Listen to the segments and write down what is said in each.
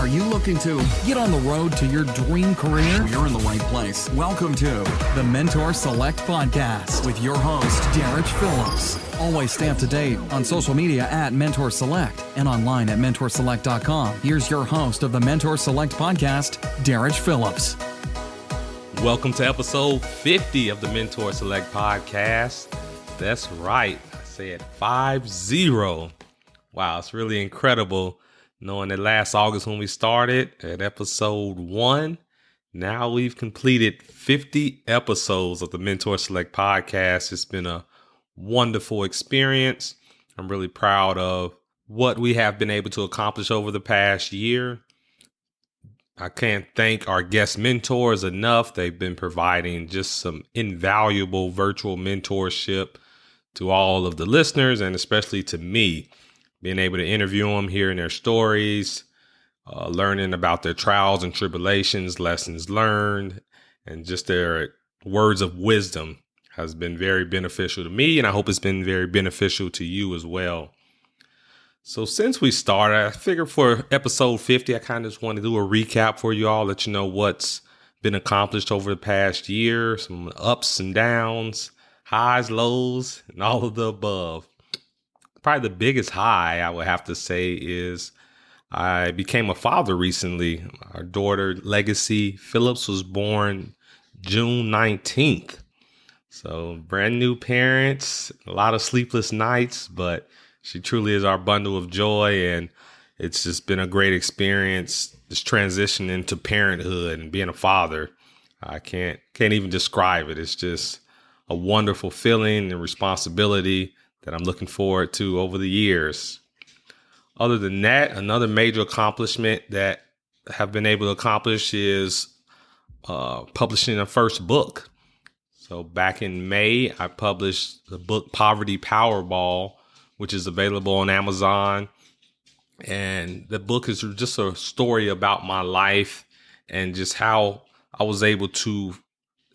Are you looking to get on the road to your dream career? You're in the right place. Welcome to the Mentor Select Podcast with your host, Derrich Phillips. Always stay up to date on social media at Mentor Select and online at mentorselect.com. Here's your host of the Mentor Select Podcast, Derrich Phillips. Welcome to episode 50 of the Mentor Select Podcast. That's right. I said 50. Wow, it's really incredible knowing that last August when we started at episode 1, now we've completed 50 episodes of the Mentor Select Podcast. It's been a wonderful experience. I'm really proud of what we have been able to accomplish over the past year. I can't thank our guest mentors enough. They've been providing just some invaluable virtual mentorship to all of the listeners and especially to me. Being able to interview them, hearing their stories, learning about their trials and tribulations, lessons learned, and just their words of wisdom has been very beneficial to me. And I hope it's been very beneficial to you as well. So since we started, I figured for episode 50, I kind of just want to do a recap for you all, let you know what's been accomplished over the past year, some ups and downs, highs, lows, and all of the above. Probably the biggest high I would have to say is I became a father recently. Our daughter, Legacy Phillips, was born June 19th. So brand new parents, a lot of sleepless nights, but she truly is our bundle of joy. And it's just been a great experience, this transition into parenthood and being a father. I can't even describe it. It's just a wonderful feeling and responsibility that I'm looking forward to over the years. Other than that, another major accomplishment that I have been able to accomplish is publishing a first book. So back in May, I published the book Poverty Powerball, which is available on Amazon. And the book is just a story about my life and just how I was able to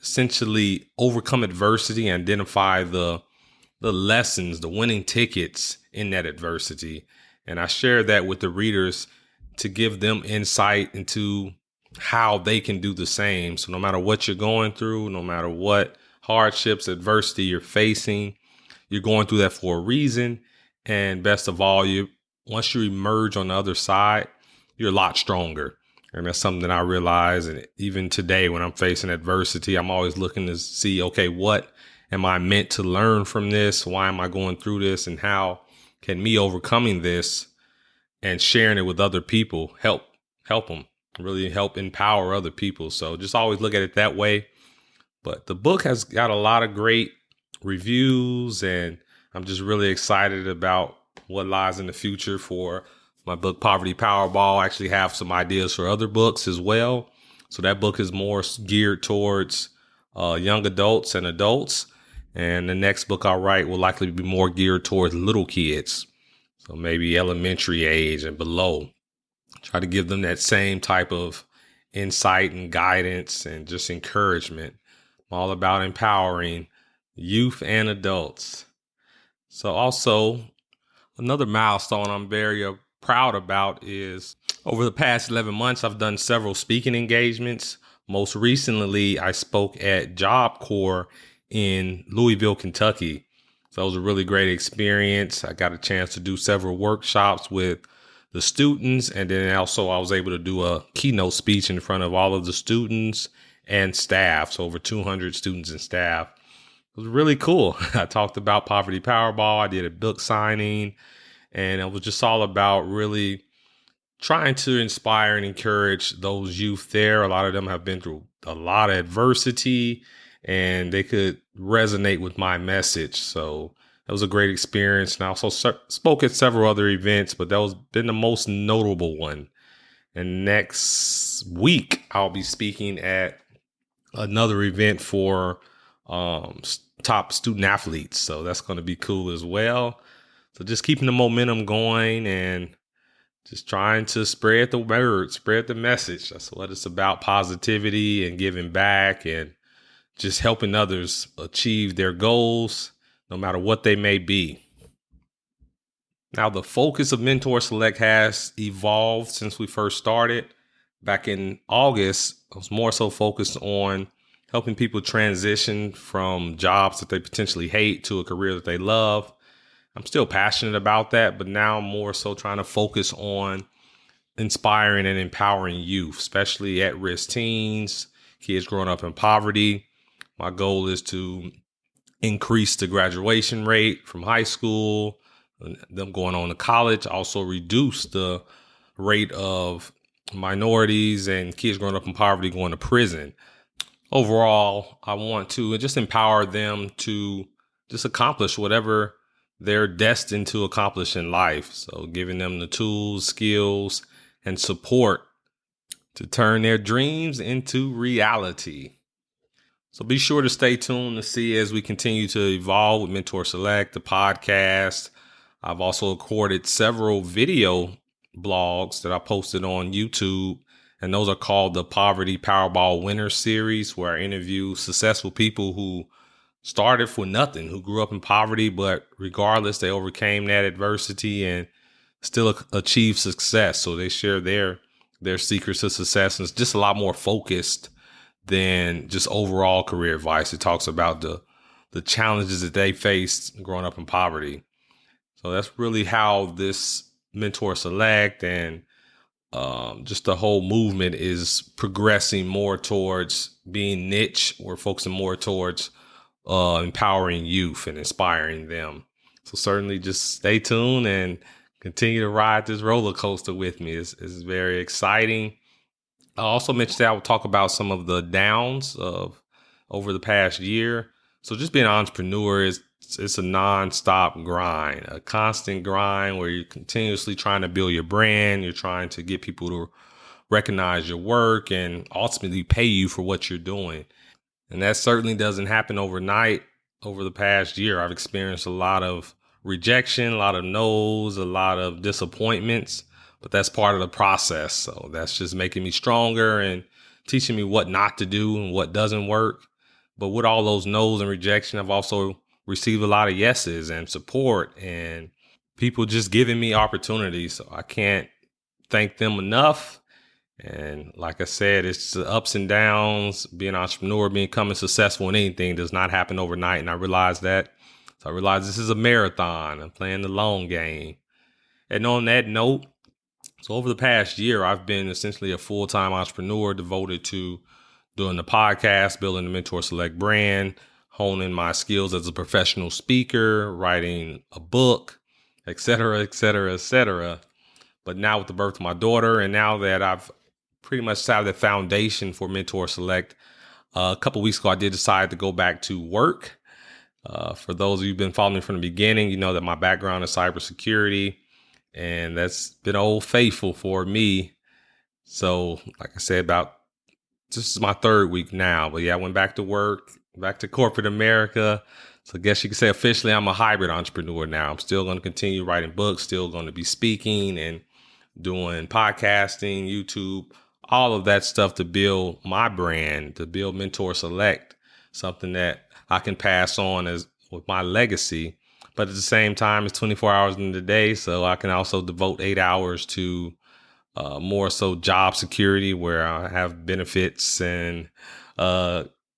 essentially overcome adversity and identify the lessons, the winning tickets in that adversity. And I share that with the readers to give them insight into how they can do the same. So no matter what you're going through, no matter what hardships, adversity you're facing, you're going through that for a reason. And best of all, once you emerge on the other side, you're a lot stronger. And that's something that I realize. And even today, when I'm facing adversity, I'm always looking to see, okay, what am I meant to learn from this? Why am I going through this? And how can me overcoming this and sharing it with other people help them, really help empower other people? So just always look at it that way. But the book has got a lot of great reviews, and I'm just really excited about what lies in the future for my book, Poverty Powerball. I actually have some ideas for other books as well. So that book is more geared towards young adults and adults. And the next book I'll write will likely be more geared towards little kids. So maybe elementary age and below. Try to give them that same type of insight and guidance and just encouragement. I'm all about empowering youth and adults. So also another milestone I'm very proud about is over the past 11 months, I've done several speaking engagements. Most recently, I spoke at Job Corps in Louisville, Kentucky. So it was a really great experience. I got a chance to do several workshops with the students. And then also I was able to do a keynote speech in front of all of the students and staff. So over 200 students and staff. It was really cool. I talked about Poverty Powerball. I did a book signing, and it was just all about really trying to inspire and encourage those youth there. A lot of them have been through a lot of adversity, and they could resonate with my message. So it was a great experience. And I also spoke at several other events, but that was been the most notable one. And next week, I'll be speaking at another event for top student athletes. So that's going to be cool as well. So just keeping the momentum going and just trying to spread the word, spread the message. That's what it's about, positivity and giving back and just helping others achieve their goals, no matter what they may be. Now, the focus of Mentor Select has evolved since we first started. Back in August, I was more so focused on helping people transition from jobs that they potentially hate to a career that they love. I'm still passionate about that, but now I'm more so trying to focus on inspiring and empowering youth, especially at-risk teens, kids growing up in poverty. My goal is to increase the graduation rate from high school, them going on to college, also reduce the rate of minorities and kids growing up in poverty going to prison. Overall, I want to just empower them to just accomplish whatever they're destined to accomplish in life. So giving them the tools, skills, and support to turn their dreams into reality. So be sure to stay tuned to see as we continue to evolve with Mentor Select, the podcast. I've also recorded several video blogs that I posted on YouTube, and those are called the Poverty Powerball Winners Series, where I interview successful people who started for nothing, who grew up in poverty, but regardless, they overcame that adversity and still achieved success. So they share their secrets to success, and it's just a lot more focused than just overall career advice. It talks about the challenges that they faced growing up in poverty. So that's really how this Mentor Select and just the whole movement is progressing more towards being niche. We're focusing more towards empowering youth and inspiring them. So certainly just stay tuned and continue to ride this roller coaster with me. It's very exciting. I also mentioned that I will talk about some of the downs of over the past year. So just being an entrepreneur it's a nonstop grind, a constant grind where you're continuously trying to build your brand. You're trying to get people to recognize your work and ultimately pay you for what you're doing. And that certainly doesn't happen overnight. Over the past year, I've experienced a lot of rejection, a lot of no's, a lot of disappointments, but that's part of the process. So that's just making me stronger and teaching me what not to do and what doesn't work. But with all those no's and rejection, I've also received a lot of yeses and support and people just giving me opportunities. So I can't thank them enough. And like I said, it's the ups and downs. Being an entrepreneur, becoming successful in anything does not happen overnight. And I realized that. So I realized this is a marathon. I'm playing the long game. And on that note, so over the past year, I've been essentially a full-time entrepreneur devoted to doing the podcast, building the Mentor Select brand, honing my skills as a professional speaker, writing a book, et cetera, et cetera, et cetera. But now with the birth of my daughter, and now that I've pretty much set the foundation for Mentor Select, a couple of weeks ago, I did decide to go back to work. For those of you who've been following me from the beginning, you know that my background is cybersecurity, and that's been old faithful for me. So like I said, this is my third week now, but yeah, I went back to work, back to corporate America. So I guess you could say officially I'm a hybrid entrepreneur now. I'm still going to continue writing books, still going to be speaking and doing podcasting, YouTube, all of that stuff to build my brand, to build Mentor Select, something that I can pass on as with my legacy. But at the same time, it's 24 hours in the day, so I can also devote 8 hours to more so job security, where I have benefits and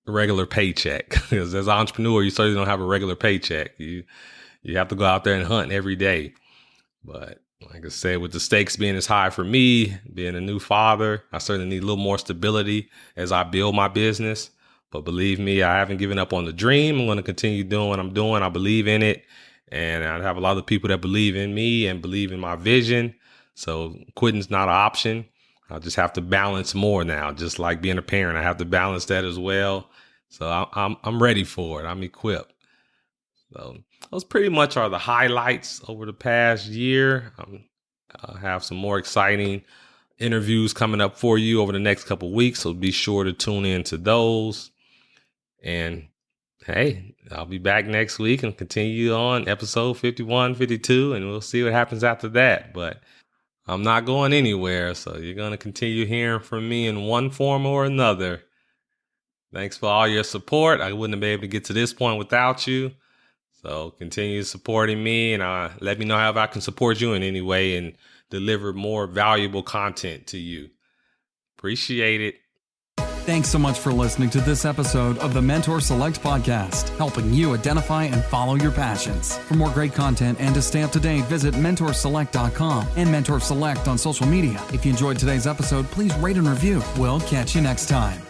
regular paycheck. Because as an entrepreneur, you certainly don't have a regular paycheck. You have to go out there and hunt every day. But like I said, with the stakes being as high for me, being a new father, I certainly need a little more stability as I build my business. But believe me, I haven't given up on the dream. I'm going to continue doing what I'm doing. I believe in it. And I have a lot of people that believe in me and believe in my vision. So quitting's not an option. I'll just have to balance more now. Just like being a parent, I have to balance that as well. So I'm ready for it. I'm equipped. So those pretty much are the highlights over the past year. I have some more exciting interviews coming up for you over the next couple of weeks. So be sure to tune in to those. And hey, I'll be back next week and continue on episode 51, 52, and we'll see what happens after that. But I'm not going anywhere, so you're going to continue hearing from me in one form or another. Thanks for all your support. I wouldn't have been able to get to this point without you. So continue supporting me, and let me know how I can support you in any way and deliver more valuable content to you. Appreciate it. Thanks so much for listening to this episode of the Mentor Select podcast, helping you identify and follow your passions. For more great content and to stay up to date, visit mentorselect.com and Mentor Select on social media. If you enjoyed today's episode, please rate and review. We'll catch you next time.